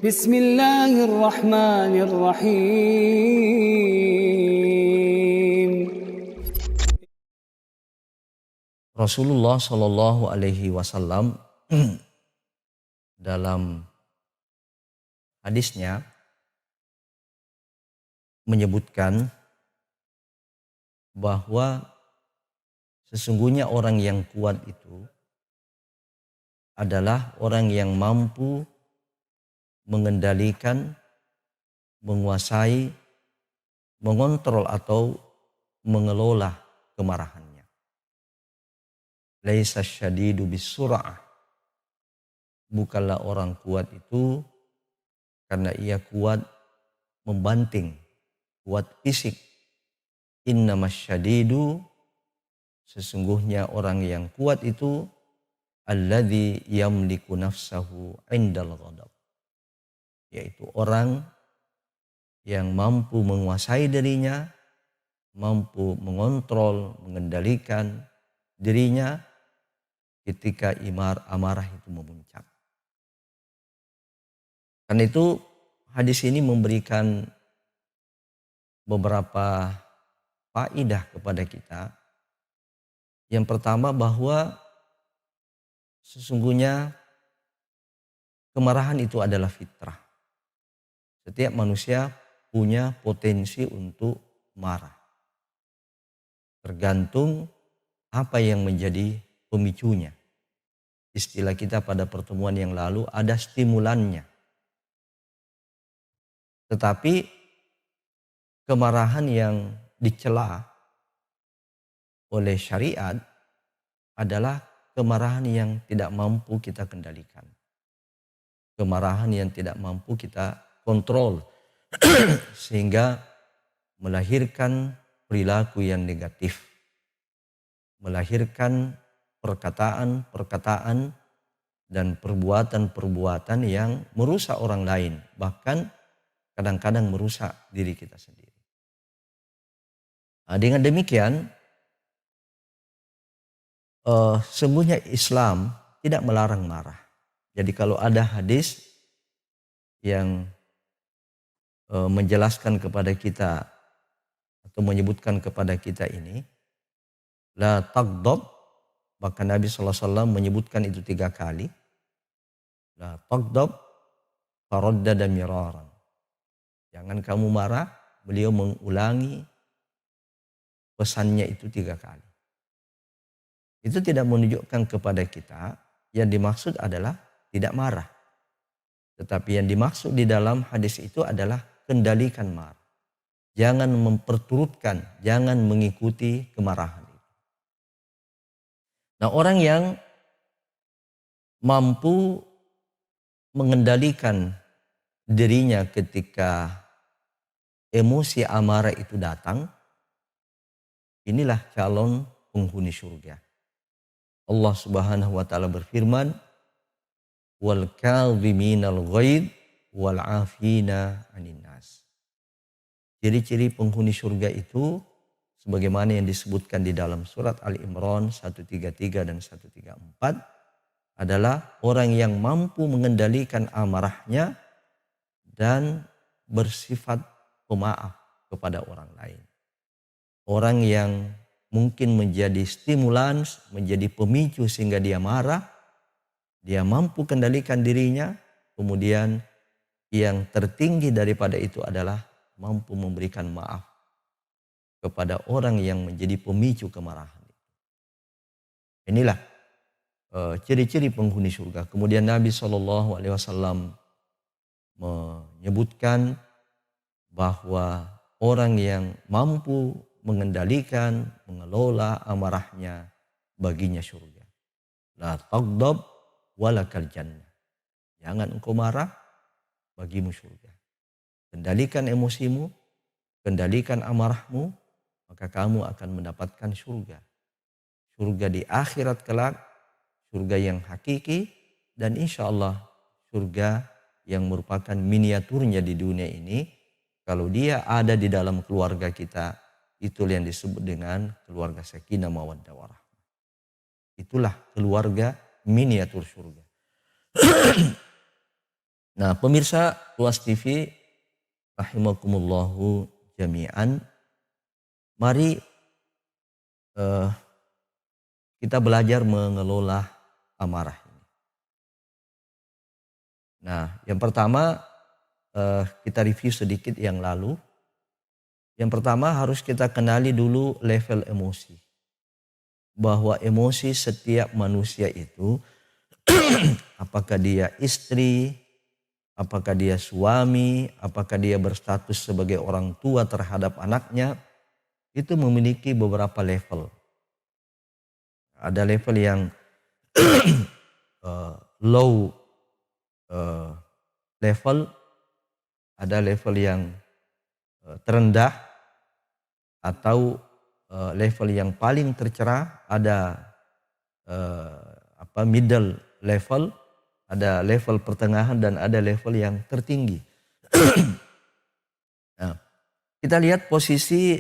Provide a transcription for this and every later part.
Bismillahirrahmanirrahim. Rasulullah Shallallahu Alaihi Wasallam dalam hadisnya menyebutkan bahwa sesungguhnya orang yang kuat itu adalah orang yang mampu mengendalikan, menguasai, mengontrol atau mengelola kemarahannya. Laisa syadidu bisur'ah. Bukanlah orang kuat itu karena ia kuat membanting, kuat fisik. Innamas syadidu, sesungguhnya orang yang kuat itu alladzi yamliku nafsahu indal ghadab. Yaitu orang yang mampu menguasai dirinya, mampu mengontrol, mengendalikan dirinya ketika amarah itu memuncak. Karena itu hadis ini memberikan beberapa faedah kepada kita. Yang pertama bahwa sesungguhnya kemarahan itu adalah fitrah. Setiap manusia punya potensi untuk marah. Tergantung apa yang menjadi pemicunya. Istilah kita pada pertemuan yang lalu ada stimulannya. Tetapi kemarahan yang dicela oleh syariat adalah kemarahan yang tidak mampu kita kendalikan. Kemarahan yang tidak mampu kita kontrol. Sehingga melahirkan perilaku yang negatif. Melahirkan perkataan-perkataan dan perbuatan-perbuatan yang merusak orang lain. Bahkan kadang-kadang merusak diri kita sendiri. Nah, dengan demikian, sesungguhnya Islam tidak melarang marah. Jadi kalau ada hadis yang menjelaskan kepada kita atau menyebutkan kepada kita ini, la taghdab, bahkan Nabi SAW menyebutkan itu 3 kali. La taghdab faraddada miraran. Jangan kamu marah, beliau mengulangi pesannya itu 3 kali. Itu tidak menunjukkan kepada kita yang dimaksud adalah tidak marah. Tetapi yang dimaksud di dalam hadis itu adalah kendalikan marah. Jangan memperturutkan, jangan mengikuti kemarahan. Nah, orang yang mampu mengendalikan dirinya ketika emosi amarah itu datang, inilah calon penghuni surga. Allah Subhanahu wa taala berfirman, wal kadhiminal ghaidh wal 'afina 'anil nas. Ciri-ciri penghuni surga itu sebagaimana yang disebutkan di dalam surat Ali Imran 133 dan 134 adalah orang yang mampu mengendalikan amarahnya dan bersifat pemaaf kepada orang lain. Orang yang mungkin menjadi stimulans, menjadi pemicu sehingga dia marah, dia mampu kendalikan dirinya, kemudian yang tertinggi daripada itu adalah mampu memberikan maaf kepada orang yang menjadi pemicu kemarahan. Inilah ciri-ciri penghuni surga. Kemudian Nabi SAW menyebutkan bahwa orang yang mampu mengendalikan, mengelola amarahnya, baginya surga. La taghdab walakal jannah. Jangan engkau marah, bagimu surga. Kendalikan emosimu, kendalikan amarahmu, maka kamu akan mendapatkan surga. Surga di akhirat kelak, surga yang hakiki, dan insya Allah surga yang merupakan miniaturnya di dunia ini. Kalau dia ada di dalam keluarga kita, itulah yang disebut dengan keluarga sakinah mawaddah warahmah. Itulah keluarga miniatur surga. Nah, pemirsa Tuas TV rahimakumullahu jami'an, mari eh, kita belajar mengelola amarah ini. Nah, yang pertama kita review sedikit yang lalu. Yang pertama harus kita kenali dulu level emosi. Bahwa emosi setiap manusia itu apakah dia istri, apakah dia suami, apakah dia berstatus sebagai orang tua terhadap anaknya, itu memiliki beberapa level. Ada level yang low level, ada level yang terendah, atau level yang paling tercerah, ada middle level, ada level pertengahan, dan ada level yang tertinggi. Nah, kita lihat posisi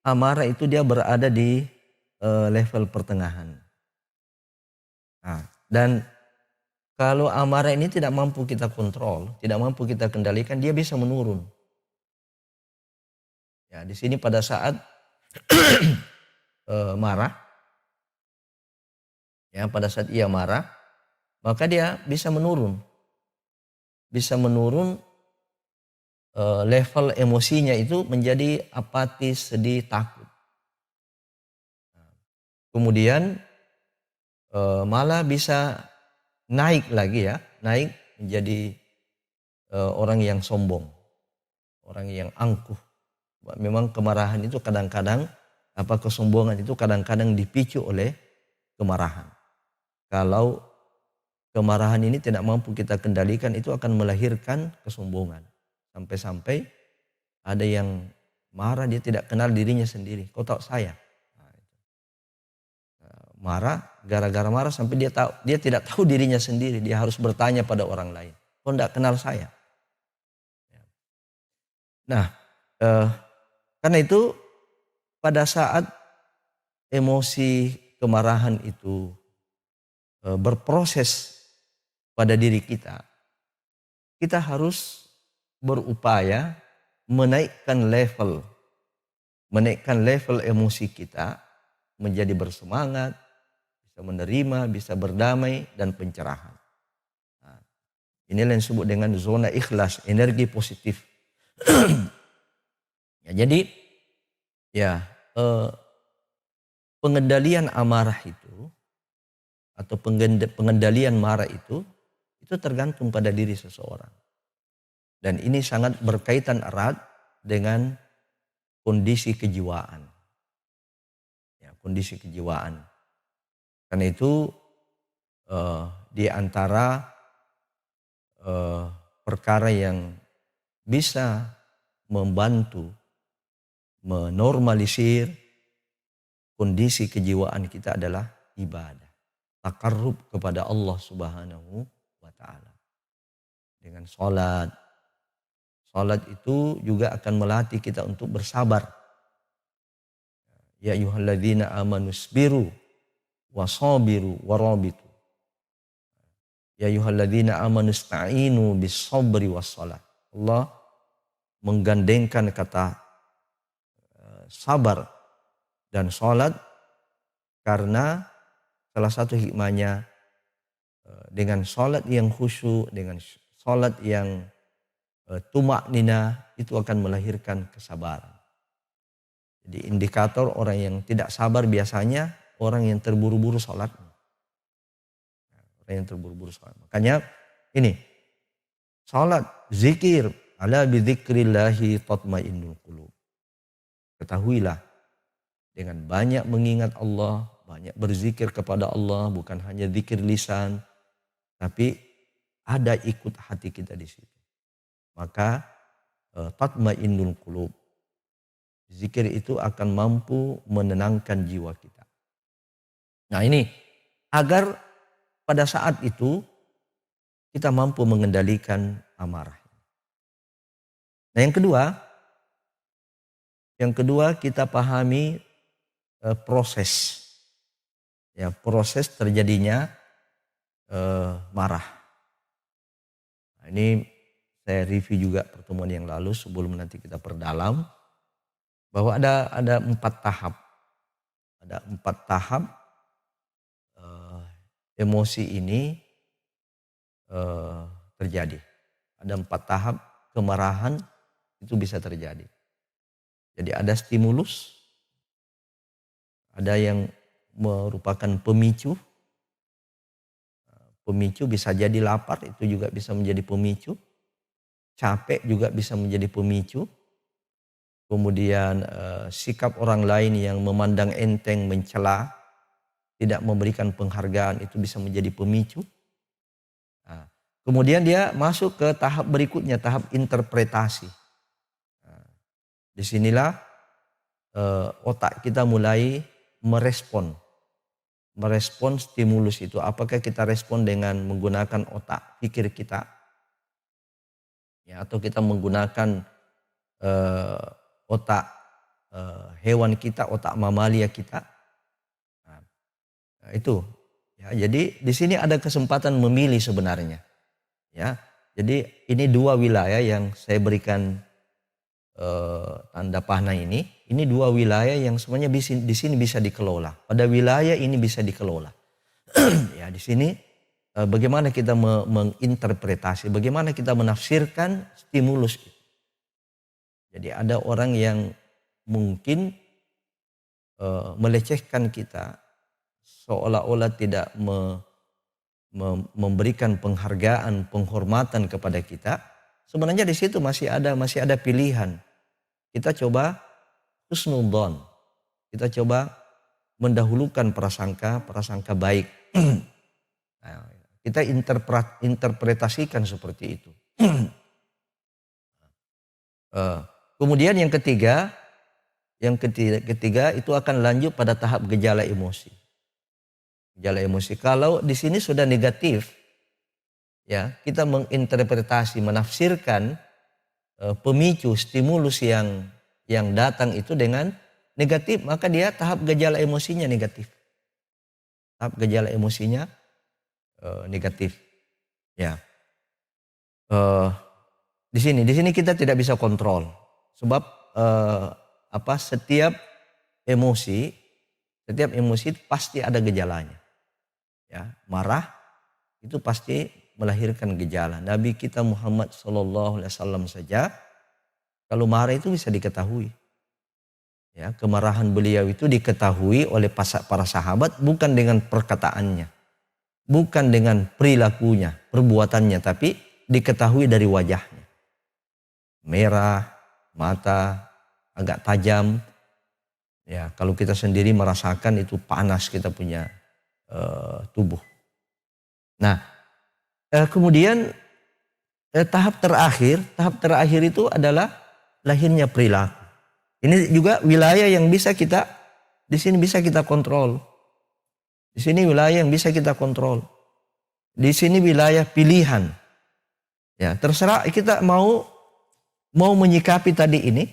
amarah itu dia berada di level pertengahan. Nah, dan kalau amarah ini tidak mampu kita kontrol, tidak mampu kita kendalikan, dia bisa menurun. Ya, di sini pada saat marah, ya pada saat ia marah, maka dia bisa menurun, level emosinya itu menjadi apatis, sedih, takut. Kemudian malah bisa naik lagi ya, naik menjadi orang yang sombong, orang yang angkuh. Memang kemarahan itu kadang-kadang, kesombongan itu kadang-kadang dipicu oleh kemarahan. Kalau kemarahan ini tidak mampu kita kendalikan, itu akan melahirkan kesombongan. Sampai-sampai ada yang marah, dia tidak kenal dirinya sendiri. Kau tahu saya? Marah, gara-gara marah sampai dia tidak tahu dirinya sendiri. Dia harus bertanya pada orang lain. Kau tidak kenal saya? Nah, karena itu pada saat emosi kemarahan itu berproses pada diri kita, kita harus berupaya menaikkan level emosi kita menjadi bersemangat, bisa menerima, bisa berdamai, dan pencerahan. Nah, inilah yang disebut dengan zona ikhlas, energi positif. Ya, jadi ya pengendalian amarah itu atau pengendalian marah itu tergantung pada diri seseorang. Dan ini sangat berkaitan erat dengan kondisi kejiwaan. Ya, kondisi kejiwaan. Karena itu di antara perkara yang bisa membantu menormalisir kondisi kejiwaan kita adalah ibadah. Takarrub kepada Allah Subhanahu wa ta'ala. Dengan sholat. Sholat itu juga akan melatih kita untuk bersabar. Ya ayyuhalladzina amanu sabiru wasabiru warabitu. Ya ayyuhalladzina amanu ista'inu bis sabri was salat. Allah menggandengkan kata sabar dan sholat karena salah satu hikmahnya dengan sholat yang khusyuk, dengan sholat yang tumak nina, itu akan melahirkan kesabaran. Jadi indikator orang yang tidak sabar biasanya orang yang terburu-buru sholatnya. Orang yang terburu-buru sholat. Makanya ini sholat, zikir, ala bidzikrillahi tatmainnul qulub. Ketahuilah, dengan banyak mengingat Allah, banyak berzikir kepada Allah, bukan hanya zikir lisan, tapi ada ikut hati kita di situ. Maka tatmainnul qulub. Zikir itu akan mampu menenangkan jiwa kita. Nah ini, agar pada saat itu kita mampu mengendalikan amarah. Nah yang kedua kita pahami proses. Ya, proses terjadinya marah. Nah, ini saya review juga pertemuan yang lalu sebelum nanti kita perdalam bahwa ada 4 tahap. Ada 4 tahap emosi ini terjadi. Ada 4 tahap kemarahan itu bisa terjadi. Jadi ada stimulus, ada yang merupakan pemicu. Pemicu bisa jadi lapar, itu juga bisa menjadi pemicu. Capek juga bisa menjadi pemicu. Kemudian sikap orang lain yang memandang enteng, mencela, tidak memberikan penghargaan, itu bisa menjadi pemicu. Nah, kemudian dia masuk ke tahap berikutnya, tahap interpretasi. Nah, disinilah otak kita mulai merespon stimulus itu. Apakah kita respon dengan menggunakan otak pikir kita, ya, atau kita menggunakan otak hewan kita, otak mamalia kita. Nah, itu. Ya, jadi di sini ada kesempatan memilih sebenarnya. Ya, jadi ini 2 wilayah yang saya berikan tanda panah ini. Ini 2 wilayah yang semuanya di sini bisa dikelola. Pada wilayah ini bisa dikelola. Ya, di sini bagaimana kita menginterpretasi, bagaimana kita menafsirkan stimulus itu. Jadi ada orang yang mungkin melecehkan kita, seolah-olah tidak memberikan penghargaan, penghormatan kepada kita. Sebenarnya di situ masih ada pilihan. Kita coba husnudzon. Kita coba mendahulukan prasangka baik. Nah, kita interpretasikan seperti itu. Kemudian yang ketiga itu akan lanjut pada tahap gejala emosi. Gejala emosi. Kalau di sini sudah negatif, ya, kita menginterpretasi, menafsirkan pemicu stimulus yang datang itu dengan negatif, maka dia tahap gejala emosinya negatif. Tahap gejala emosinya negatif. Ya. Di sini kita tidak bisa kontrol, sebab setiap emosi pasti ada gejalanya. Ya, marah itu pasti melahirkan gejala. Nabi kita Muhammad SAW saja kalau marah itu bisa diketahui. Ya, kemarahan beliau itu diketahui oleh para sahabat bukan dengan perkataannya, bukan dengan perilakunya, perbuatannya, tapi diketahui dari wajahnya. Merah, mata agak tajam. Ya, kalau kita sendiri merasakan itu panas kita punya tubuh. Nah, kemudian tahap terakhir itu adalah lahirnya perilaku. Ini juga wilayah yang di sini bisa kita kontrol. Di sini wilayah yang bisa kita kontrol. Di sini wilayah pilihan. Ya, terserah kita mau menyikapi tadi ini,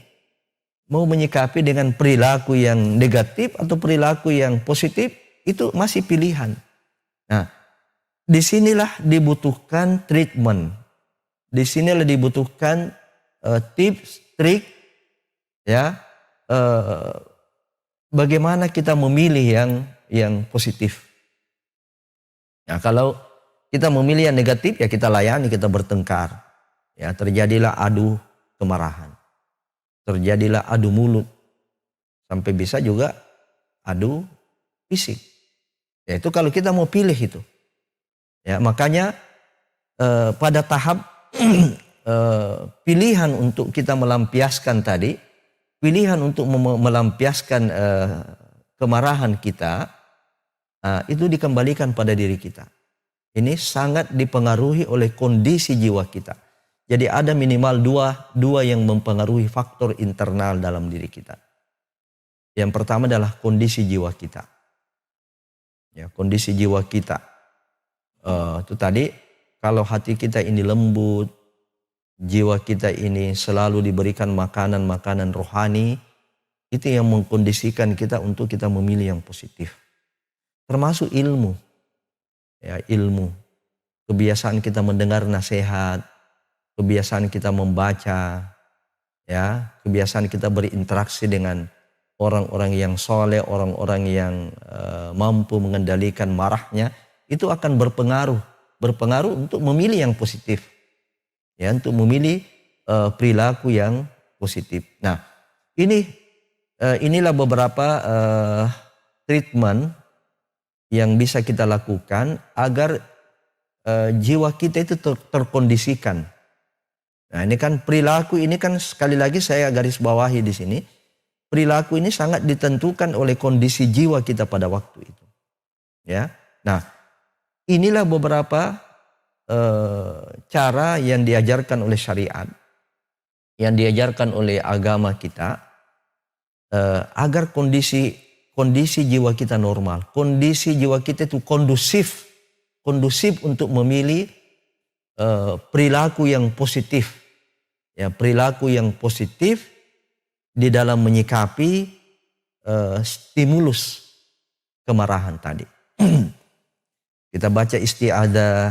mau menyikapi dengan perilaku yang negatif atau perilaku yang positif, itu masih pilihan. Nah, disinilah dibutuhkan treatment. Disinilah dibutuhkan tips, trik, ya, bagaimana kita memilih yang positif. Nah, kalau kita memilih yang negatif, ya kita layani, kita bertengkar. Ya, terjadilah adu kemarahan. Terjadilah adu mulut. Sampai bisa juga adu fisik. Ya, itu kalau kita mau pilih itu. Ya, makanya pada tahap pilihan untuk kita melampiaskan tadi, pilihan untuk melampiaskan kemarahan kita, itu dikembalikan pada diri kita. Ini sangat dipengaruhi oleh kondisi jiwa kita. Jadi ada minimal dua yang mempengaruhi faktor internal dalam diri kita. Yang pertama adalah kondisi jiwa kita. Ya, kondisi jiwa kita. Itu tadi, kalau hati kita ini lembut, jiwa kita ini selalu diberikan makanan rohani, itu yang mengkondisikan kita untuk kita memilih yang positif. Termasuk ilmu. Ya, ilmu. Kebiasaan kita mendengar nasihat, kebiasaan kita membaca, ya, kebiasaan kita berinteraksi dengan orang-orang yang soleh, orang-orang yang mampu mengendalikan marahnya, itu akan berpengaruh untuk memilih yang positif, ya, untuk memilih perilaku yang positif. Nah, inilah beberapa treatment yang bisa kita lakukan agar jiwa kita itu terkondisikan. Nah, ini kan perilaku ini kan sekali lagi saya garis bawahi di sini. Perilaku ini sangat ditentukan oleh kondisi jiwa kita pada waktu itu. Ya. Nah, inilah beberapa cara yang diajarkan oleh syariat, yang diajarkan oleh agama kita agar kondisi jiwa kita normal, kondisi jiwa kita itu kondusif untuk memilih perilaku yang positif, ya, perilaku yang positif di dalam menyikapi stimulus kemarahan tadi. Kita baca isti'adzah,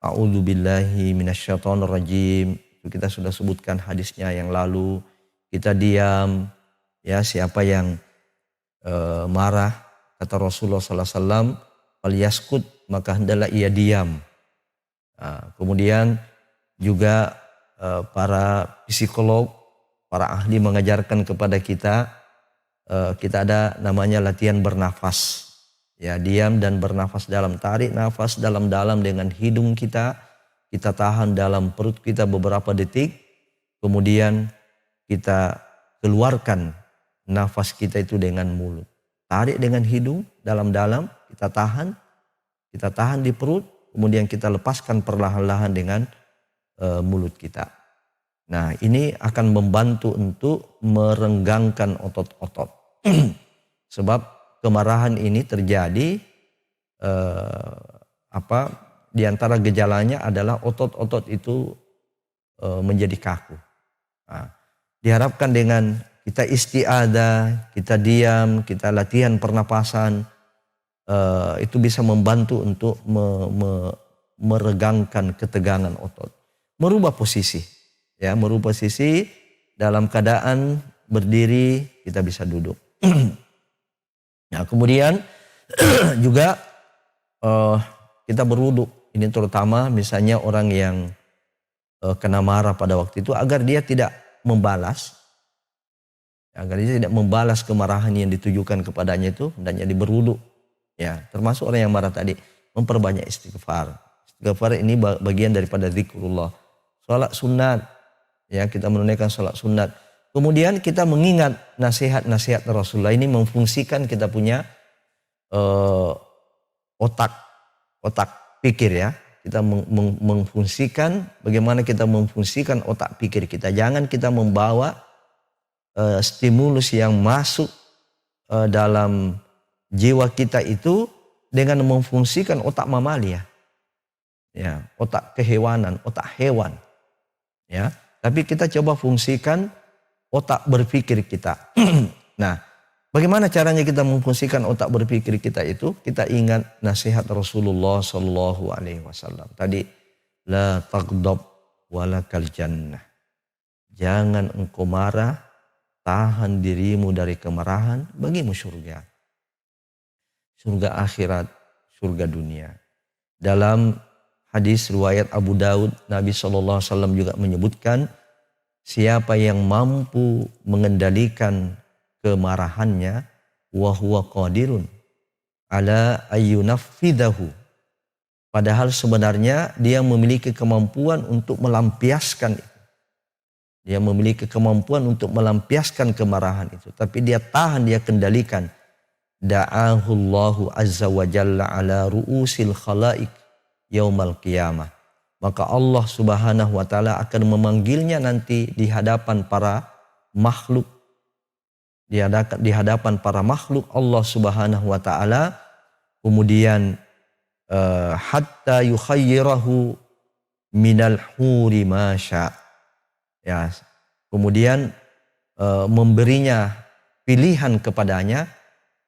a'udzubillahi minasyaitonirrajim, itu kita sudah sebutkan hadisnya yang lalu. Kita diam, ya, siapa yang marah, kata Rasulullah SAW, falyaskut, maka hendaklah ia diam. Nah, kemudian juga para psikolog, para ahli mengajarkan kepada kita, kita ada namanya latihan bernafas. Ya, diam dan bernafas dalam, tarik nafas dalam-dalam dengan hidung kita tahan dalam perut kita beberapa detik, kemudian kita keluarkan nafas kita itu dengan mulut. Tarik dengan hidung dalam-dalam, kita tahan di perut, kemudian kita lepaskan perlahan-lahan dengan mulut kita. Nah, ini akan membantu untuk merenggangkan otot-otot. Sebab kemarahan ini terjadi di antara gejalanya adalah otot-otot itu menjadi kaku. Nah, diharapkan dengan kita isti'adzah, kita diam, kita latihan pernapasan, itu bisa membantu untuk meregangkan ketegangan otot. Merubah posisi, ya, merubah posisi dalam keadaan berdiri kita bisa duduk. Nah, kemudian juga kita berwudu. Ini terutama misalnya orang yang kena marah pada waktu itu, agar dia tidak membalas. Agar dia tidak membalas kemarahan yang ditujukan kepadanya itu, hendaknya berwudu. Ya, termasuk orang yang marah tadi, memperbanyak istighfar. Istighfar ini bagian daripada zikrullah. Salat sunat, ya, kita menunaikan salat sunat. Kemudian kita mengingat nasihat-nasihat Rasulullah, ini memfungsikan kita punya otak pikir, ya. Kita memfungsikan bagaimana kita memfungsikan otak pikir kita. Jangan kita membawa stimulus yang masuk dalam jiwa kita itu dengan memfungsikan otak mamalia, ya, otak kehewanan, otak hewan, ya. Tapi kita coba fungsikan otak berpikir kita. Nah, bagaimana caranya kita memfungsikan otak berpikir kita itu? Kita ingat nasihat Rasulullah Shallallahu Alaihi Wasallam tadi, la taghdab walakal jannah. Jangan engkau marah, tahan dirimu dari kemarahan, bagimu surga. Surga akhirat, surga dunia. Dalam hadis riwayat Abu Daud, Nabi SAW juga menyebutkan, siapa yang mampu mengendalikan kemarahannya, wa huwa qadirun ala ayyunaffidahu. Padahal sebenarnya dia memiliki kemampuan untuk melampiaskan itu. Dia memiliki kemampuan untuk melampiaskan kemarahan itu. Tapi dia tahan, dia kendalikan. Da'ahullahu azza wa jalla ala ru'usil khalaik yaumal qiyamah. Maka Allah subhanahu wa ta'ala akan memanggilnya nanti di hadapan para makhluk. Di hadapan para makhluk Allah subhanahu wa ta'ala. Kemudian hatta yukhayyirahu minal huri masya. Ya, kemudian memberinya pilihan kepadanya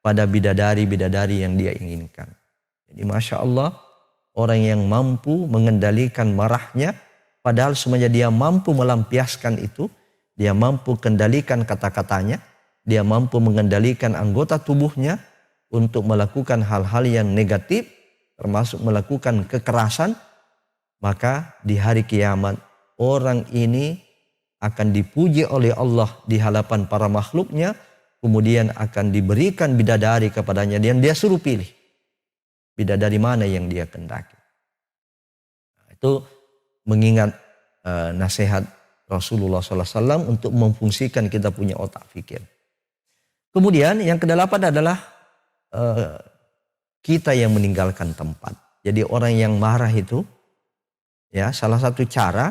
pada bidadari-bidadari yang dia inginkan. Jadi Masya Allah, orang yang mampu mengendalikan marahnya padahal semuanya dia mampu melampiaskan itu, dia mampu kendalikan kata-katanya, dia mampu mengendalikan anggota tubuhnya untuk melakukan hal-hal yang negatif, termasuk melakukan kekerasan, maka di hari kiamat orang ini akan dipuji oleh Allah di hadapan para makhluknya, kemudian akan diberikan bidadari kepadanya dan dia suruh pilih bidadari mana yang dia kehendaki. Itu mengingat nasihat Rasulullah SAW untuk memfungsikan kita punya otak fikir. Kemudian yang kedelapan adalah kita yang meninggalkan tempat. Jadi orang yang marah itu, ya, salah satu cara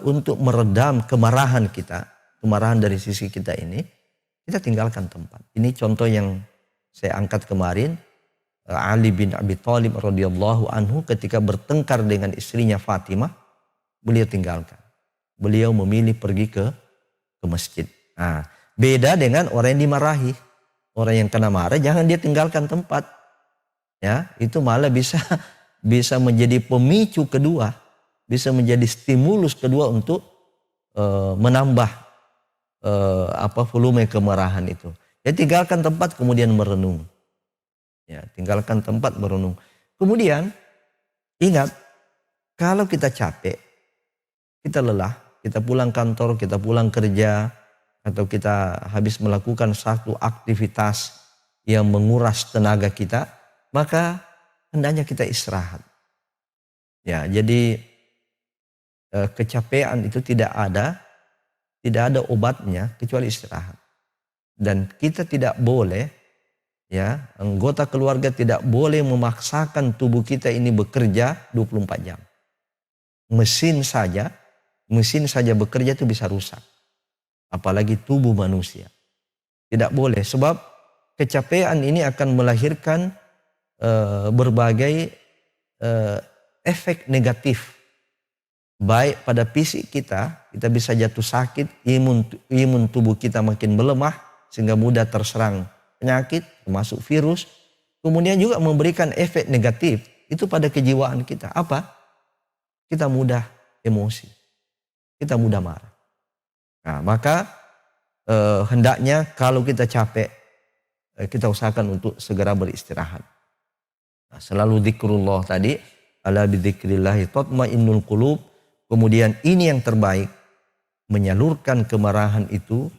untuk meredam kemarahan kita, kemarahan dari sisi kita ini, kita tinggalkan tempat. Ini contoh yang saya angkat kemarin, Ali bin Abi Thalib radhiyallahu anhu ketika bertengkar dengan istrinya Fatimah, beliau tinggalkan. Beliau memilih pergi ke masjid. Nah, beda dengan orang yang dimarahi. Orang yang kena marah jangan dia tinggalkan tempat. Ya, itu malah bisa menjadi pemicu kedua, bisa menjadi stimulus kedua untuk menambah volume kemarahan itu. Ya, tinggalkan tempat kemudian merenung. Ya, tinggalkan tempat merenung. Kemudian ingat, kalau kita capek, kita lelah, kita pulang kantor, kita pulang kerja, atau kita habis melakukan satu aktivitas yang menguras tenaga kita, maka hendaknya kita istirahat. Ya, jadi kecapean itu tidak ada obatnya kecuali istirahat. Dan kita tidak boleh, ya, anggota keluarga tidak boleh memaksakan tubuh kita ini bekerja 24 jam. Mesin saja bekerja itu bisa rusak. Apalagi tubuh manusia. Tidak boleh, sebab kecapean ini akan melahirkan berbagai efek negatif. Baik pada fisik kita bisa jatuh sakit, imun tubuh kita makin melemah sehingga mudah terserang penyakit termasuk virus. Kemudian juga memberikan efek negatif itu pada kejiwaan kita. Apa? Kita mudah emosi, kita mudah marah. Nah, maka hendaknya kalau kita capek, kita usahakan untuk segera beristirahat. Nah, selalu zikrullah tadi, ala bidzikrillahi tatmainnul qulub. Kemudian ini yang terbaik, menyalurkan kemarahan itu,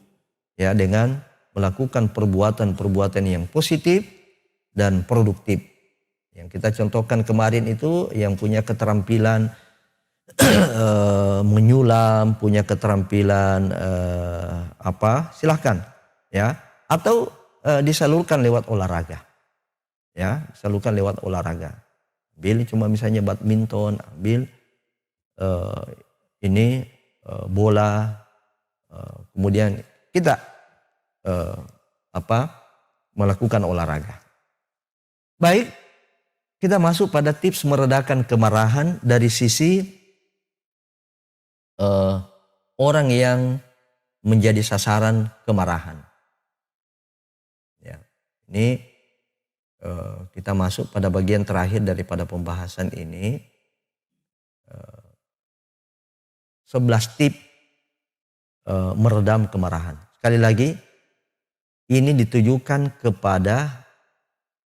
ya, dengan melakukan perbuatan-perbuatan yang positif dan produktif. Yang kita contohkan kemarin itu yang punya keterampilan menyulam, punya keterampilan silahkan, ya, atau disalurkan lewat olahraga, ya, disalurkan lewat olahraga. Ambil cuma misalnya badminton, ambil bola, kemudian kita melakukan olahraga. Baik, kita masuk pada tips meredakan kemarahan dari sisi orang yang menjadi sasaran kemarahan. Ya, ini kita masuk pada bagian terakhir daripada pembahasan ini. 11 tips meredam kemarahan. Sekali lagi, ini ditujukan kepada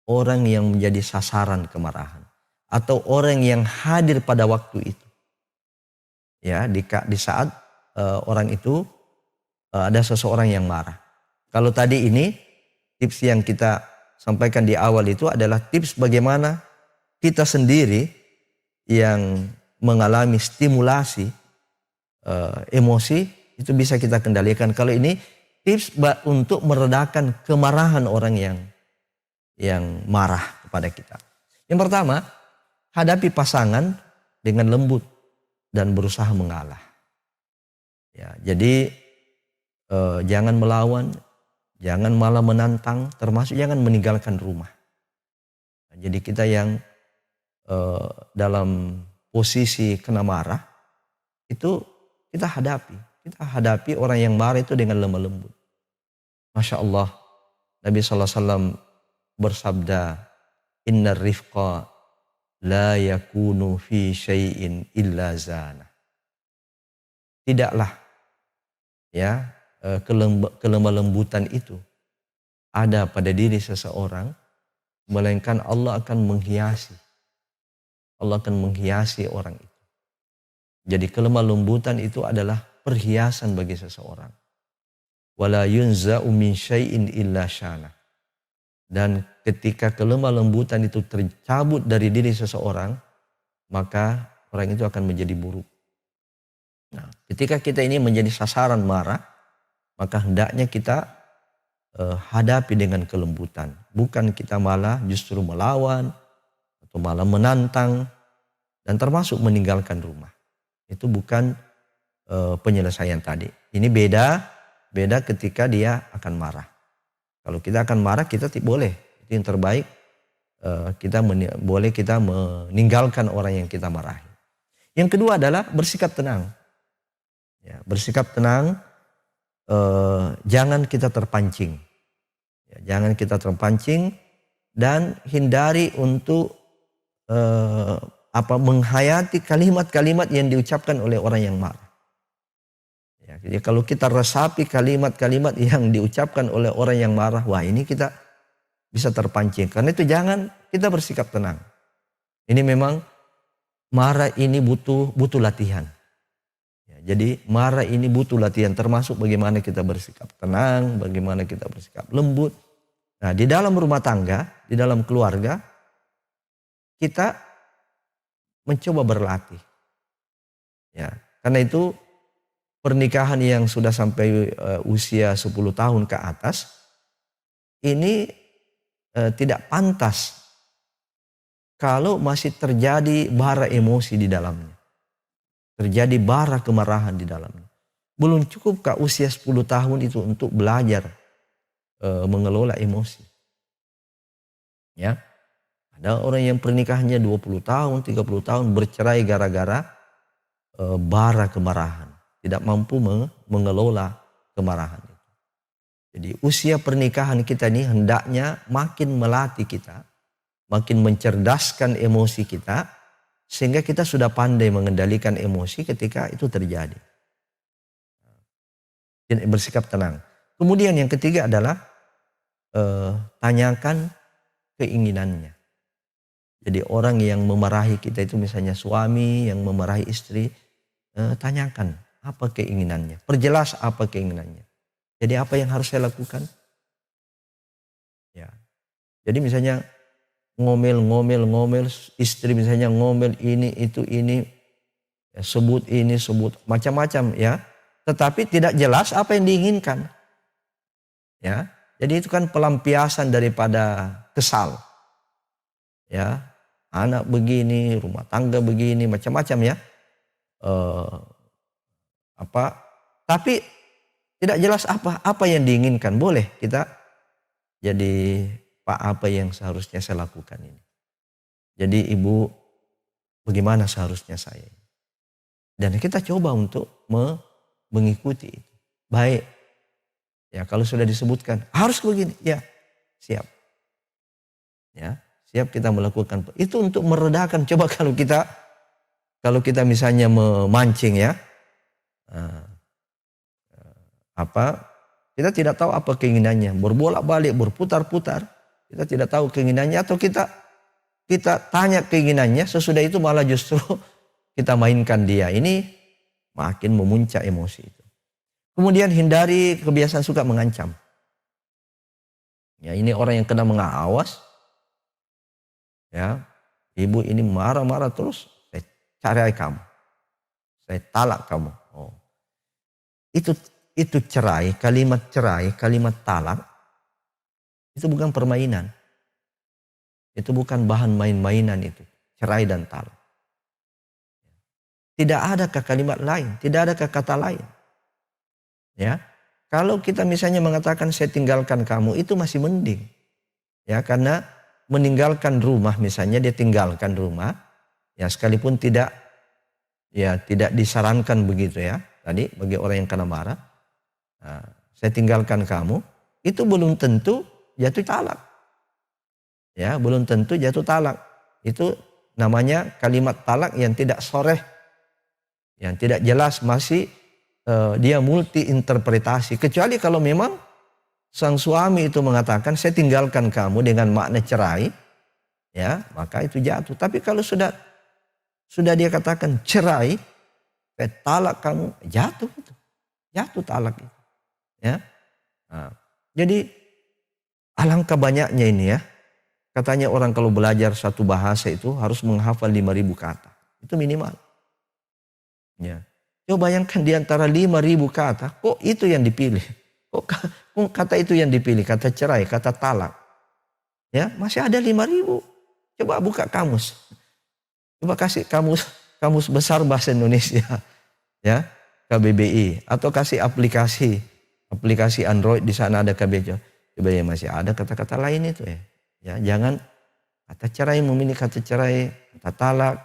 orang yang menjadi sasaran kemarahan atau orang yang hadir pada waktu itu. Ya, di saat orang itu ada seseorang yang marah. Kalau tadi ini tips yang kita sampaikan di awal itu adalah tips bagaimana kita sendiri yang mengalami stimulasi emosi itu bisa kita kendalikan. Kalau ini tips untuk meredakan kemarahan orang yang marah kepada kita. Yang pertama, hadapi pasangan dengan lembut dan berusaha mengalah. Ya, jadi jangan melawan, jangan malah menantang, termasuk jangan meninggalkan rumah. Nah, jadi kita yang dalam posisi kena marah itu kita hadapi orang yang marah itu dengan lemah lembut. Masya Allah, Nabi SAW bersabda, Innar rifqa la yakunu fi syai'in illa zana. Tidaklah ya kelemah lembutan itu ada pada diri seseorang, melainkan Allah akan menghiasi. Allah akan menghiasi orang itu. Jadi kelemah lembutan itu adalah perhiasan bagi seseorang. Wala yunza'u min syai'in illa syana. Dan ketika kelemah lembutan itu tercabut dari diri seseorang, maka orang itu akan menjadi buruk. Nah, ketika kita ini menjadi sasaran marah, maka hendaknya kita hadapi dengan kelembutan. Bukan kita malah justru melawan atau malah menantang dan termasuk meninggalkan rumah. Itu bukan penyelesaian tadi. Ini beda ketika dia akan marah. Kalau kita akan marah, kita boleh. Itu yang terbaik. Boleh kita meninggalkan orang yang kita marahi. Yang kedua adalah bersikap tenang. Ya, bersikap tenang. Jangan kita terpancing. Ya, jangan kita terpancing dan hindari untuk menghayati kalimat-kalimat yang diucapkan oleh orang yang marah. Ya, jadi kalau kita resapi kalimat-kalimat yang diucapkan oleh orang yang marah, wah ini kita bisa terpancing. Karena itu jangan kita bersikap tenang. Ini memang marah ini butuh latihan. Ya, jadi marah ini butuh latihan, termasuk bagaimana kita bersikap tenang, bagaimana kita bersikap lembut. Nah, di dalam rumah tangga, di dalam keluarga, kita mencoba berlatih. Ya, karena itu pernikahan yang sudah sampai usia 10 tahun ke atas, ini tidak pantas kalau masih terjadi bara emosi di dalamnya. Terjadi bara kemarahan di dalamnya. Belum cukupkah usia 10 tahun itu untuk belajar mengelola emosi? Ya, ada orang yang pernikahannya 20 tahun, 30 tahun bercerai gara-gara bara kemarahan. Tidak mampu mengelola kemarahan itu. Jadi usia pernikahan kita ini hendaknya makin melatih kita, makin mencerdaskan emosi kita, sehingga kita sudah pandai mengendalikan emosi ketika itu terjadi. Dan bersikap tenang. Kemudian yang ketiga adalah tanyakan keinginannya. Jadi orang yang memarahi kita itu misalnya suami yang memarahi istri, tanyakan apa keinginannya, perjelas apa keinginannya. Jadi apa yang harus saya lakukan? Ya. Jadi misalnya ngomel, istri misalnya ngomel ini, itu, ini, ya, sebut ini, sebut macam-macam ya. Tetapi tidak jelas apa yang diinginkan. Ya. Jadi itu kan pelampiasan daripada kesal. Ya. Anak begini, rumah tangga begini, macam-macam ya. Tapi tidak jelas apa yang diinginkan. Boleh kita jadi Pak, apa yang seharusnya saya lakukan ini. Jadi Ibu, bagaimana seharusnya saya. Dan kita coba untuk mengikuti itu. Baik. Ya, kalau sudah disebutkan harus begini, ya siap. Ya, siap kita melakukan. Itu untuk meredakan. Coba kalau kita misalnya memancing ya. Kita tidak tahu apa keinginannya, berbolak-balik, berputar-putar, kita tidak tahu keinginannya, atau kita tanya keinginannya, sesudah itu malah justru kita mainkan dia. Ini makin memuncak emosi itu. Kemudian hindari kebiasaan suka mengancam. Ya, ini orang yang kena mengawas. Ya, ibu ini marah-marah terus, saya cari kamu, saya talak kamu. Oh, itu cerai, kalimat talak, itu bukan permainan. Itu bukan bahan main-mainan itu. Cerai dan talak. Tidak adakah kalimat lain, tidak adakah kata lain. Ya, kalau kita misalnya mengatakan saya tinggalkan kamu, itu masih mending. Ya, karena meninggalkan rumah misalnya, dia tinggalkan rumah, ya sekalipun tidak disarankan begitu ya. Tadi bagi orang yang kena marah. Nah, saya tinggalkan kamu, itu belum tentu jatuh talak. Ya, belum tentu jatuh talak. Itu namanya kalimat talak yang tidak soreh, yang tidak jelas, masih dia multi interpretasi. Kecuali kalau memang sang suami itu mengatakan saya tinggalkan kamu dengan makna cerai, ya maka itu jatuh. Tapi kalau sudah dia katakan cerai, talak kamu, jatuh itu, jatuh talak itu, ya. Nah, jadi alangkah banyaknya ini ya. Katanya orang kalau belajar satu bahasa itu harus menghafal 5.000 kata. Itu minimal. Ya. Coba bayangkan di antara 5.000 kata, kok itu yang dipilih? Kok kata itu yang dipilih? Kata cerai, kata talak. Ya, masih ada 5.000. Coba buka kamus. Coba kasih kamus besar bahasa Indonesia. Ya, KBBI. Atau kasih aplikasi Android, di sana ada KBBI. Coba ya masih ada kata-kata lain itu ya. Ya, jangan kata cerai, memilih kata cerai, kata talak,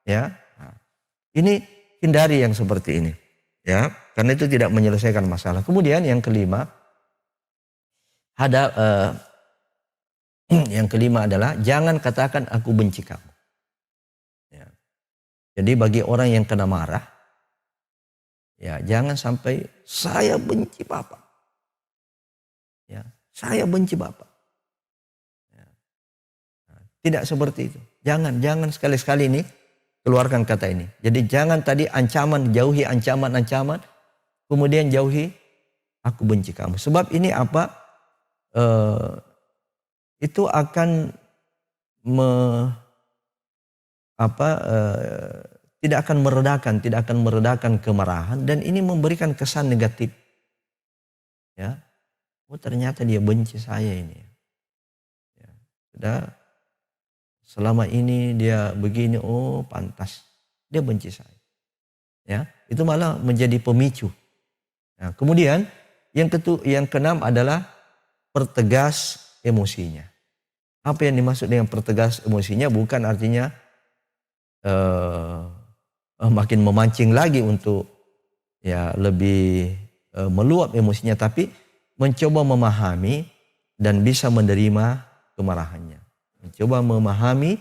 ya. Nah, ini hindari yang seperti ini, ya, karena itu tidak menyelesaikan masalah. Kemudian yang kelima, yang kelima adalah jangan katakan aku benci kamu. Ya. Jadi bagi orang yang kena marah, ya jangan sampai saya benci Bapak, ya, saya benci Bapak. Tidak seperti itu. Jangan sekali-sekali ini keluarkan kata ini. Jadi jangan tadi ancaman, jauhi ancaman-ancaman, kemudian jauhi aku benci kamu. Sebab ini apa? Itu akan tidak akan meredakan kemarahan, dan ini memberikan kesan negatif. Ya, oh ternyata dia benci saya ini. Ya, sudah. Selama ini dia begini, oh pantas dia benci saya. Ya, itu malah menjadi pemicu. Nah, kemudian yang keenam adalah pertegas emosinya. Apa yang dimaksud dengan pertegas emosinya? Bukan artinya makin memancing lagi untuk ya lebih meluap emosinya, tapi mencoba memahami dan bisa menerima kemarahannya. Mencoba memahami,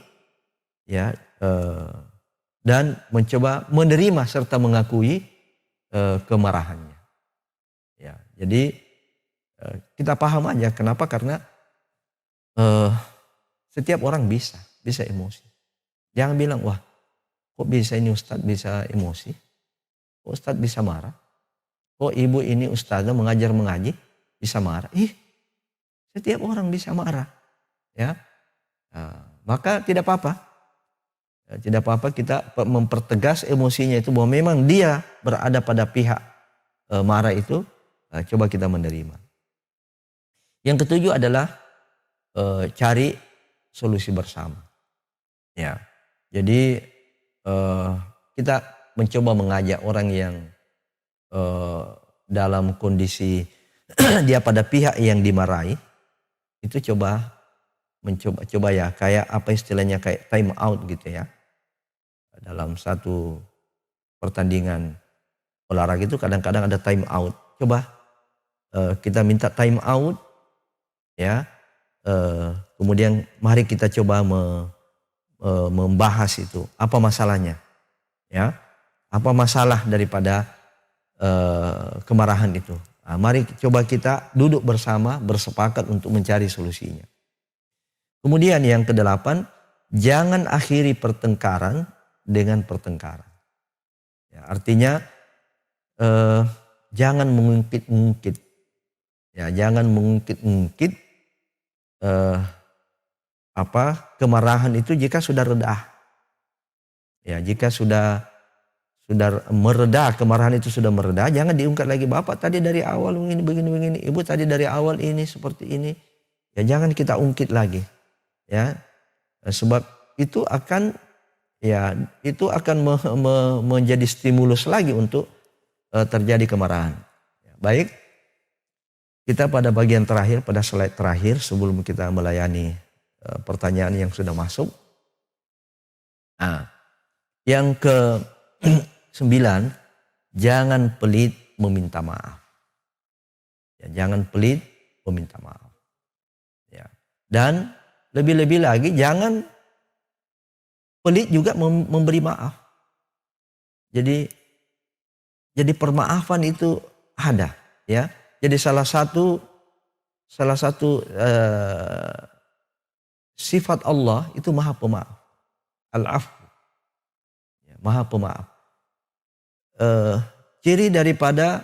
ya, dan mencoba menerima serta mengakui kemarahannya. Ya, jadi kita paham aja kenapa, karena setiap orang bisa emosi. Jangan bilang wah kok bisa ini Ustadz bisa emosi, kok Ustadz bisa marah, kok ibu ini Ustadzah mengaji bisa marah. Setiap orang bisa marah, ya. Maka tidak apa-apa. Tidak apa-apa kita mempertegas emosinya itu bahwa memang dia berada pada pihak marah itu. Coba kita menerima. Yang ketujuh adalah cari solusi bersama. Ya, jadi kita mencoba mengajak orang yang dalam kondisi dia pada pihak yang dimarahi, itu mencoba ya, kayak apa istilahnya, kayak time out gitu ya. Dalam satu pertandingan olahraga itu kadang-kadang ada time out. Coba kita minta time out, ya. Kemudian mari kita coba membahas itu apa masalahnya, ya. Apa masalah daripada kemarahan itu. Nah, mari coba kita duduk bersama, bersepakat untuk mencari solusinya. Kemudian yang kedelapan, jangan akhiri pertengkaran dengan pertengkaran. Ya, artinya jangan mengungkit-ungkit. Ya, jangan mengungkit-ungkit kemarahan itu jika sudah reda. Ya, jika sudah mereda, kemarahan itu sudah mereda, jangan diungkit lagi. Bapak tadi dari awal begini, ibu tadi dari awal ini seperti ini. Ya, jangan kita ungkit lagi. Ya, sebab itu akan menjadi stimulus lagi untuk terjadi kemarahan. Ya, baik, kita pada bagian terakhir, pada slide terakhir sebelum kita melayani pertanyaan yang sudah masuk. Nah, yang ke-9, jangan pelit meminta maaf. Ya, jangan pelit meminta maaf. Ya. Dan lebih-lebih lagi jangan pelit juga memberi maaf. Jadi permaafan itu ada, ya. Jadi salah satu sifat Allah itu Maha Pemaaf. Al-Afu, ya, Maha Pemaaf. Ciri daripada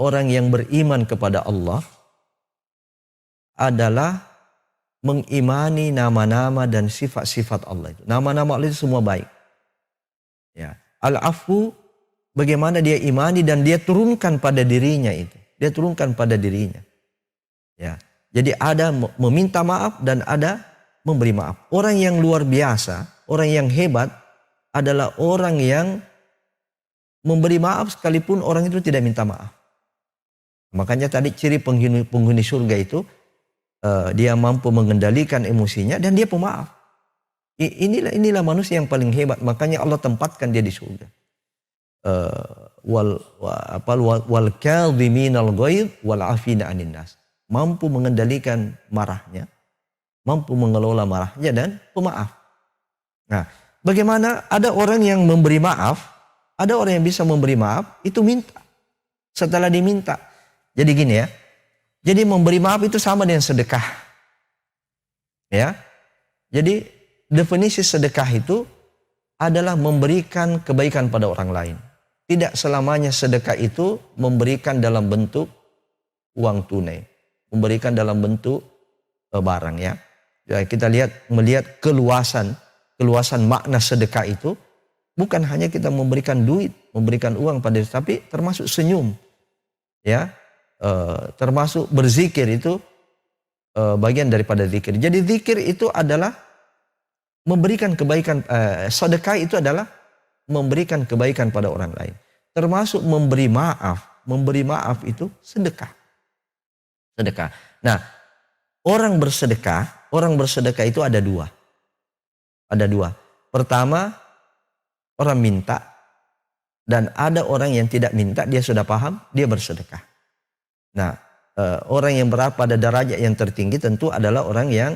orang yang beriman kepada Allah adalah mengimani nama-nama dan sifat-sifat Allah itu. Nama-nama Allah itu semua baik. Ya. Al-Afu, bagaimana dia imani dan dia turunkan pada dirinya itu. Dia turunkan pada dirinya. Ya. Jadi ada meminta maaf dan ada memberi maaf. Orang yang luar biasa, orang yang hebat adalah orang yang memberi maaf sekalipun orang itu tidak minta maaf. Makanya tadi ciri penghuni surga itu dia mampu mengendalikan emosinya dan dia pemaaf. Inilah manusia yang paling hebat. Makanya Allah tempatkan dia di surga. Wal kadhiminal ghaidh wal afina 'anil nas. Mampu mengendalikan marahnya, mampu mengelola marahnya dan pemaaf. Nah, bagaimana ada orang yang memberi maaf, ada orang yang bisa memberi maaf itu minta. Setelah diminta. Jadi gini ya. Jadi memberi maaf itu sama dengan sedekah. Ya. Jadi definisi sedekah itu adalah memberikan kebaikan pada orang lain. Tidak selamanya sedekah itu memberikan dalam bentuk uang tunai. Memberikan dalam bentuk barang ya. Ya, kita melihat keluasan makna sedekah itu bukan hanya kita memberikan duit, memberikan uang pada, tapi termasuk senyum. Ya. Termasuk berzikir itu bagian daripada zikir. Jadi zikir itu adalah memberikan kebaikan, sedekah itu adalah memberikan kebaikan pada orang lain. Termasuk memberi maaf itu sedekah. Sedekah. Nah, orang bersedekah itu ada dua. Ada dua. Pertama, orang minta, dan ada orang yang tidak minta, dia sudah paham, dia bersedekah. Nah, orang yang berada pada derajat yang tertinggi tentu adalah orang yang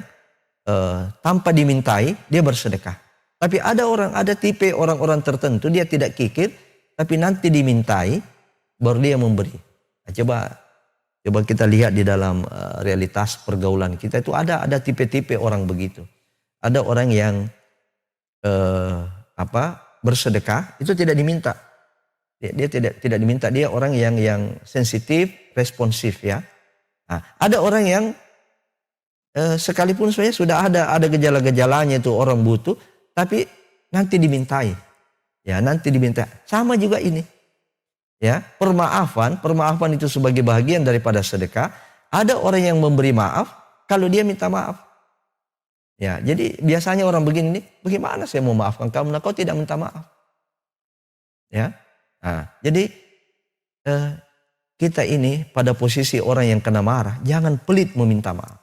tanpa dimintai dia bersedekah. Tapi ada tipe orang-orang tertentu dia tidak kikir, tapi nanti dimintai baru dia memberi. Nah, coba kita lihat di dalam realitas pergaulan kita itu ada tipe-tipe orang begitu. Ada orang yang bersedekah itu tidak diminta. Dia tidak diminta, dia orang yang sensitif, responsif ya. Nah, ada orang yang sekalipun sebenarnya sudah ada gejala-gejalanya itu orang butuh, tapi nanti dimintai. Ya, nanti diminta. Sama juga ini. Ya, permaafan itu sebagai bagian daripada sedekah. Ada orang yang memberi maaf kalau dia minta maaf. Ya, jadi biasanya orang begini nih, bagaimana saya mau maafkan kamu? Nah, kau tidak minta maaf. Ya. Nah, jadi kita ini pada posisi orang yang kena marah, jangan pelit meminta maaf.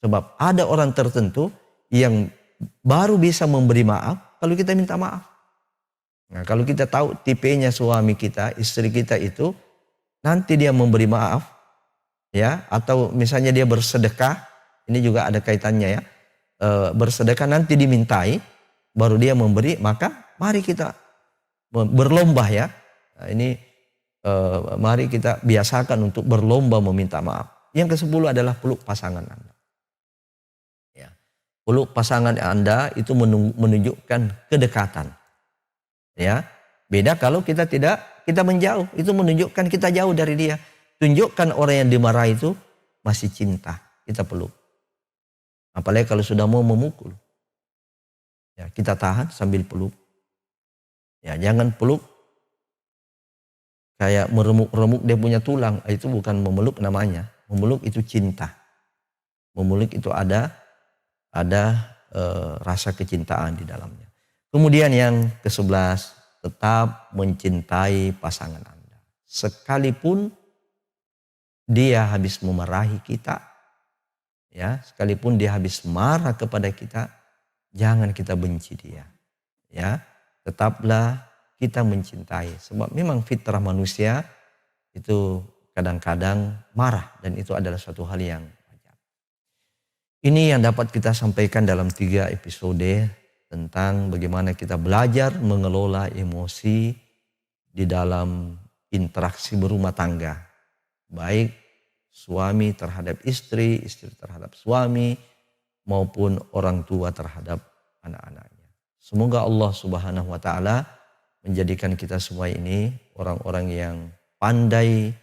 Sebab ada orang tertentu yang baru bisa memberi maaf kalau kita minta maaf. Nah, kalau kita tahu tipenya suami kita, istri kita itu, nanti dia memberi maaf, ya, atau misalnya dia bersedekah, ini juga ada kaitannya ya, bersedekah nanti dimintai, baru dia memberi, maka mari kita berlomba ya. Nah, ini mari kita biasakan untuk berlomba meminta maaf. Yang ke-10 adalah peluk pasangan Anda. Ya. Peluk pasangan Anda itu menunjukkan kedekatan. Ya. Beda kalau kita menjauh, itu menunjukkan kita jauh dari dia. Tunjukkan orang yang dimarahi itu masih cinta, kita peluk. Apalagi kalau sudah mau memukul. Ya, kita tahan sambil peluk. Ya, jangan peluk kayak meremuk-remuk dia punya tulang. Itu bukan memeluk namanya. Memeluk itu cinta. Memeluk itu ada rasa kecintaan di dalamnya. Kemudian yang ke-11, tetap mencintai pasangan Anda. Sekalipun dia habis memarahi kita, ya, sekalipun dia habis marah kepada kita, jangan kita benci dia. Ya. Tetaplah kita mencintai. Sebab memang fitrah manusia itu kadang-kadang marah. Dan itu adalah suatu hal yang wajar. Ini yang dapat kita sampaikan dalam 3 episode tentang bagaimana kita belajar mengelola emosi di dalam interaksi berumah tangga. Baik suami terhadap istri, istri terhadap suami, maupun orang tua terhadap anak-anaknya. Semoga Allah Subhanahu wa taala menjadikan kita semua ini orang-orang yang pandai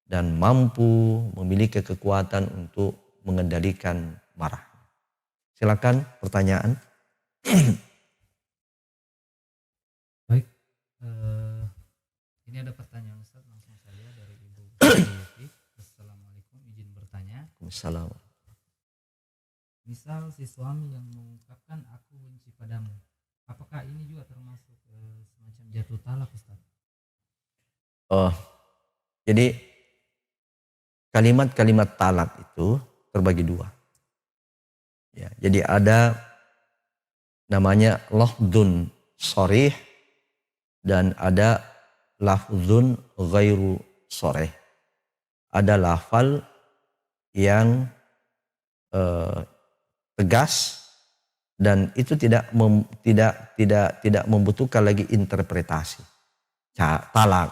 dan mampu memiliki kekuatan untuk mengendalikan marah. Silakan pertanyaan. Baik, ini ada pertanyaan Ustaz langsung saja dari Ibu Yufi. Assalamualaikum, izin bertanya. Salam. Misal si suami yang mengungkapkan aku benci padamu, apakah ini juga termasuk semacam jatuh talak Ustaz? Oh, jadi kalimat-kalimat talak itu terbagi 2. Ya, jadi ada namanya lafdzun sharih dan ada lafdzun ghairu sharih. Ada lafal yang tegas dan itu tidak membutuhkan lagi interpretasi. Talak,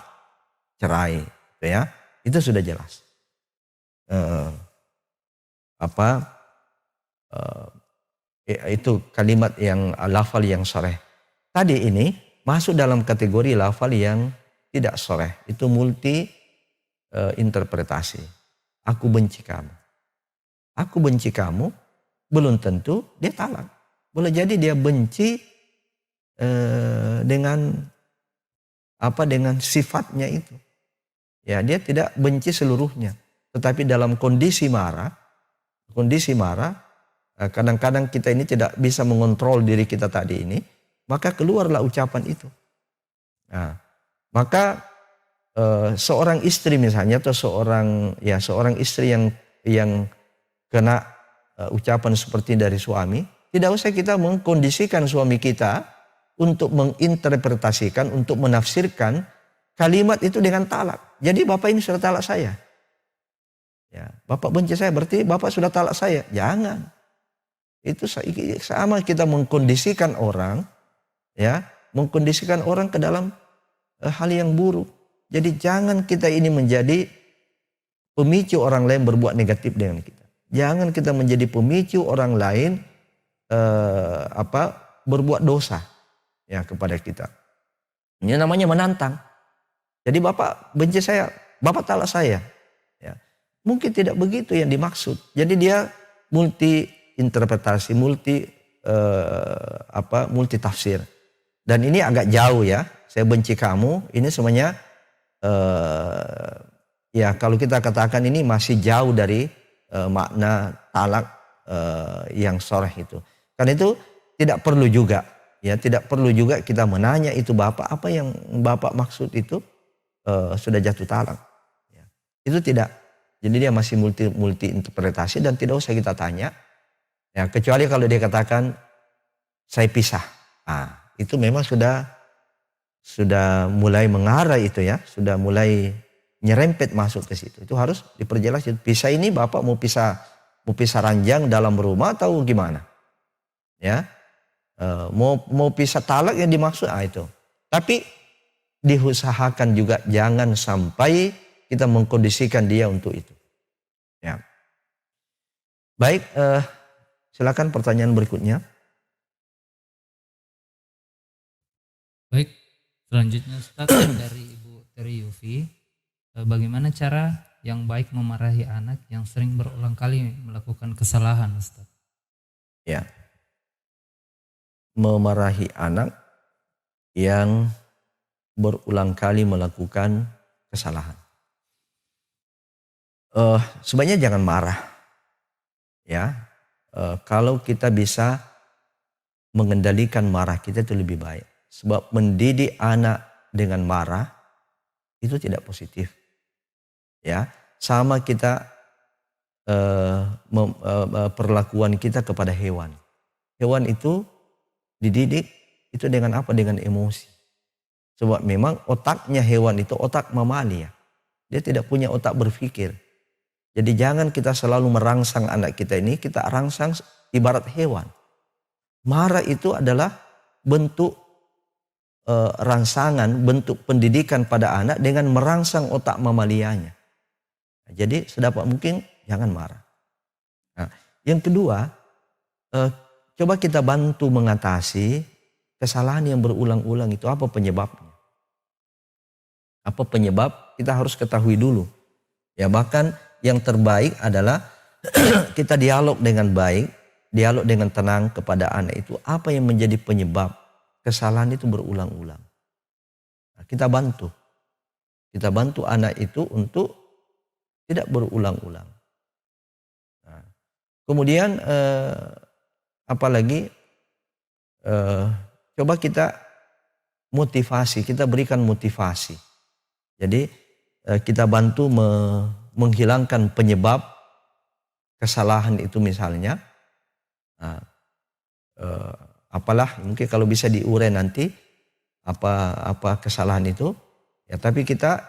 cerai, gitu ya. Itu sudah jelas. Itu kalimat yang lafal yang sharih. Tadi ini masuk dalam kategori lafal yang tidak sharih. Itu multi interpretasi. Aku benci kamu. Aku benci kamu belum tentu dia talak. Boleh jadi dia benci dengan sifatnya itu. Ya, dia tidak benci seluruhnya. Tetapi dalam kondisi marah, kadang-kadang kita ini tidak bisa mengontrol diri kita tadi ini, maka keluarlah ucapan itu. Nah, maka seorang istri misalnya atau seorang istri yang kena ucapan seperti dari suami, tidak usah kita mengkondisikan suami kita untuk menginterpretasikan, untuk menafsirkan kalimat itu dengan talak. Jadi bapak ini sudah talak saya. Ya, bapak benci saya berarti bapak sudah talak saya. Jangan. Itu sama kita mengkondisikan orang, ya, mengkondisikan orang ke dalam hal yang buruk. Jadi jangan kita ini menjadi pemicu orang lain berbuat negatif dengan kita. Jangan kita menjadi pemicu orang lain berbuat dosa ya kepada kita. Ini namanya menantang. Jadi bapak benci saya, bapak talak saya. Ya. Mungkin tidak begitu yang dimaksud. Jadi dia multi interpretasi, multi tafsir. Dan ini agak jauh ya. Saya benci kamu. Ini semuanya ya kalau kita katakan ini masih jauh dari makna talak yang sharih itu. Karena itu tidak perlu juga ya, tidak perlu juga kita menanya itu bapak apa yang bapak maksud itu sudah jatuh talak. Ya. Itu tidak. Jadi dia masih multi interpretasi dan tidak usah kita tanya. Ya, kecuali kalau dia katakan saya pisah. Nah, itu memang sudah mulai mengarah itu ya, sudah mulai nyerempet masuk ke situ. Itu harus diperjelas. Pisah ini bapak mau pisah ranjang dalam rumah atau gimana? Ya, mau pisah talak yang dimaksud itu. Tapi diusahakan juga jangan sampai kita mengkondisikan dia untuk itu. Ya. Baik, silakan pertanyaan berikutnya. Baik, selanjutnya Ustaz dari Ibu Teri Yufi, bagaimana cara yang baik memarahi anak yang sering berulang kali melakukan kesalahan Ustaz? Ya, memarahi anak yang berulang kali melakukan kesalahan. Sebenarnya jangan marah. Ya, kalau kita bisa mengendalikan marah kita itu lebih baik. Sebab mendidik anak dengan marah itu tidak positif. Ya, sama kita perlakuan kita kepada hewan. Hewan itu dididik itu dengan apa? Dengan emosi. Sebab memang otaknya hewan itu otak mamalia. Dia tidak punya otak berpikir. Jadi jangan kita selalu merangsang anak kita ini, kita rangsang ibarat hewan. Marah itu adalah bentuk rangsangan, bentuk pendidikan pada anak dengan merangsang otak mamalianya. Jadi sedapat mungkin jangan marah. Nah, yang kedua, coba kita bantu mengatasi kesalahan yang berulang-ulang itu. Apa penyebabnya? Apa penyebab? Kita harus ketahui dulu. Ya, bahkan yang terbaik adalah kita dialog dengan baik, dialog dengan tenang kepada anak itu. Apa yang menjadi penyebab kesalahan itu berulang-ulang? Nah, kita bantu anak itu untuk tidak berulang-ulang. Nah, kemudian apalagi coba kita motivasi, kita berikan motivasi. Jadi kita bantu menghilangkan penyebab kesalahan itu misalnya. Nah, apalah mungkin kalau bisa diurai nanti apa kesalahan itu. Ya, tapi kita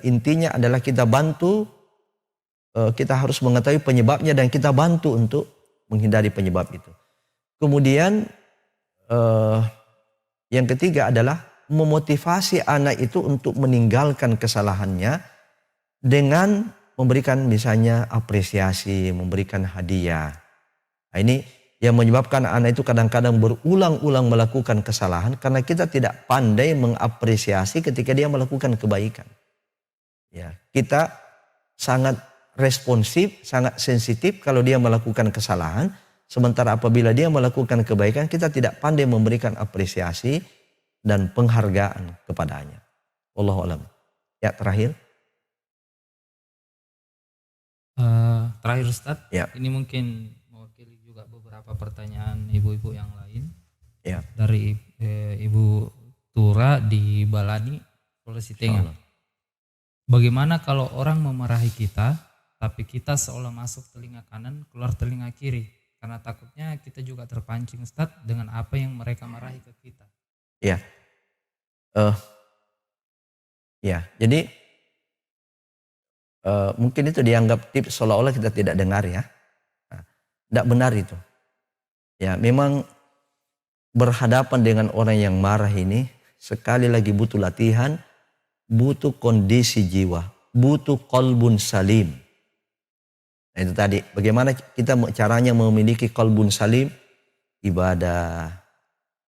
intinya adalah kita bantu, kita harus mengetahui penyebabnya dan kita bantu untuk menghindari penyebab itu. Kemudian yang ketiga adalah memotivasi anak itu untuk meninggalkan kesalahannya dengan memberikan misalnya apresiasi, memberikan hadiah. Nah, ini yang menyebabkan anak itu kadang-kadang berulang-ulang melakukan kesalahan karena kita tidak pandai mengapresiasi ketika dia melakukan kebaikan. Ya, kita sangat responsif, sangat sensitif kalau dia melakukan kesalahan. Sementara apabila dia melakukan kebaikan, kita tidak pandai memberikan apresiasi dan penghargaan kepadanya. Wallahu a'lam. Ya, terakhir. Terakhir Ustadz, Ya. ini mungkin mewakili juga beberapa pertanyaan ibu-ibu yang lain. Ya. Dari Ibu Tura di Balani, Sulawesi Tengah. Bagaimana kalau orang memarahi kita, tapi kita seolah masuk telinga kanan, keluar telinga kiri? Karena takutnya kita juga terpancing Ustadz dengan apa yang mereka marahi ke kita. Ya. Ya, jadi mungkin itu dianggap tips seolah-olah kita tidak dengar ya. Nah, tidak benar itu. Ya, memang berhadapan dengan orang yang marah ini sekali lagi butuh latihan, butuh kondisi jiwa, butuh qalbun salim. Nah, itu tadi, bagaimana kita caranya memiliki qalbun salim? Ibadah,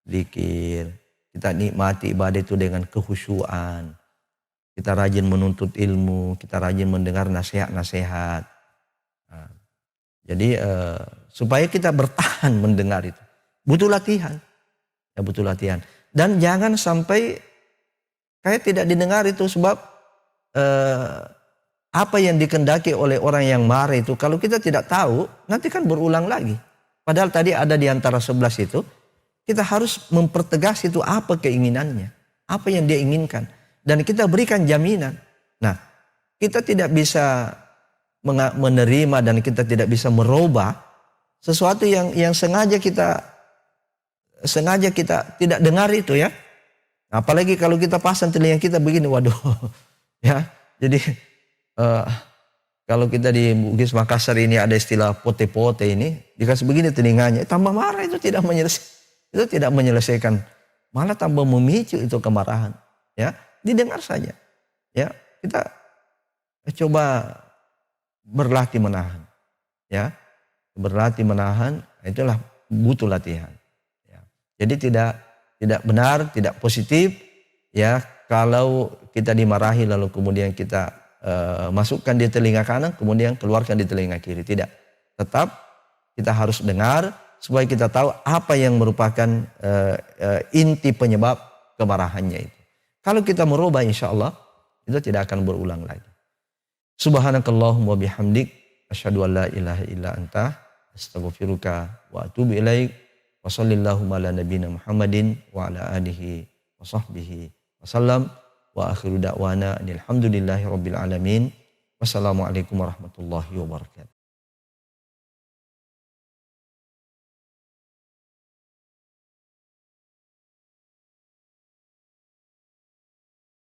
zikir, kita nikmati ibadah itu dengan kehusyuan. Kita rajin menuntut ilmu, kita rajin mendengar nasihat-nasihat. Nah, jadi supaya kita bertahan mendengar itu, butuh latihan. Ya, butuh latihan. Dan jangan sampai kayak tidak didengar itu sebab apa yang dikehendaki oleh orang yang marah itu kalau kita tidak tahu nanti kan berulang lagi. Padahal tadi ada di antara 11 itu kita harus mempertegas itu apa keinginannya, apa yang dia inginkan dan kita berikan jaminan. Nah, kita tidak bisa menerima dan kita tidak bisa merubah sesuatu yang sengaja kita tidak dengar itu ya. Apalagi kalau kita pasang telinga kita begini, waduh, ya. Jadi kalau kita di Bugis Makassar ini ada istilah pote-pote ini, dikasih begini telinganya, tambah marah itu tidak menyelesaikan, malah tambah memicu itu kemarahan. Ya, didengar saja. Ya, kita coba berlatih menahan. Ya, berlatih menahan, itulah butuh latihan. Ya. Jadi tidak benar, tidak positif ya kalau kita dimarahi lalu kemudian kita masukkan di telinga kanan kemudian keluarkan di telinga kiri. Tidak. Tetap kita harus dengar supaya kita tahu apa yang merupakan inti penyebab kemarahannya itu. Kalau kita merubah insya Allah itu tidak akan berulang lagi. Subhanakallahumma bihamdik asyhadu an la ilaha illa anta astaghfiruka wa atubu ilaik. Wa sallallahu ala nabiyina Muhammadin wa ala alihi wa sahbihi wasallam wa akhiru da'wana alhamdulillahi rabbil alamin. Wassalamualaikum warahmatullahi wabarakatuh.